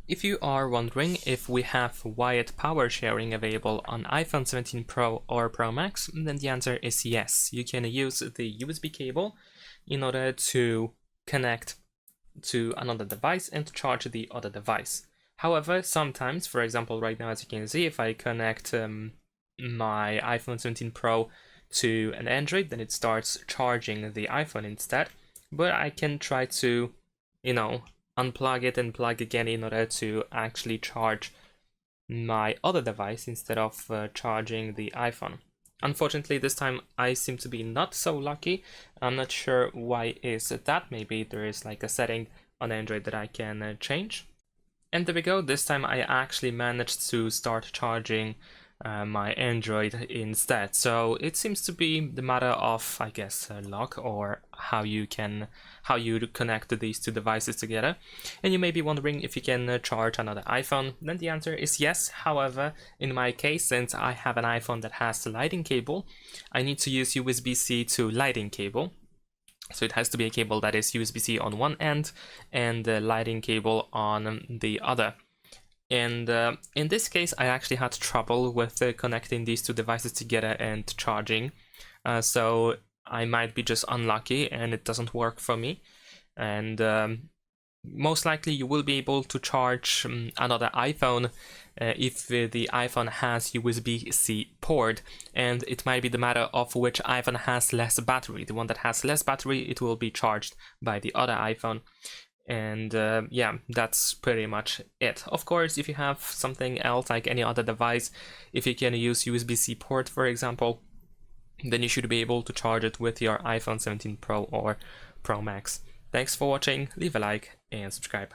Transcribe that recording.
If you are wondering if we have wired power sharing available on iPhone 17 Pro or Pro Max, then the answer is yes. You can use the USB cable in order to connect to another device and charge the other device. However, sometimes, for example, right now, as you can see, if I connect my iPhone 17 Pro to an Android, then it starts charging the iPhone instead. But I can try to, unplug it and plug again in order to actually charge my other device instead of charging the iPhone. Unfortunately, this time I seem to be not so lucky. I'm not sure why is that. Maybe there is like a setting on Android that I can change. And there we go. This time I actually managed to start charging my Android instead. So it seems to be the matter of, I guess, luck, or how you connect these two devices together. And you may be wondering if you can charge another iPhone. Then the answer is yes. However, in my case, since I have an iPhone that has a Lightning cable, I need to use USB-C to Lightning cable. So it has to be a cable that is USB-C on one end and the Lightning cable on the other. And in this case, I actually had trouble with connecting these two devices together and charging. So I might be just unlucky and it doesn't work for me. And most likely you will be able to charge another iPhone if the iPhone has USB-C port, and it might be the matter of which iPhone has less battery. The one that has less battery, it will be charged by the other iPhone. And yeah, that's pretty much it. Of course, if you have something else like any other device, if you can use USB-C port, for example, then you should be able to charge it with your iPhone 17 Pro or Pro Max. Thanks for watching, leave a like and subscribe.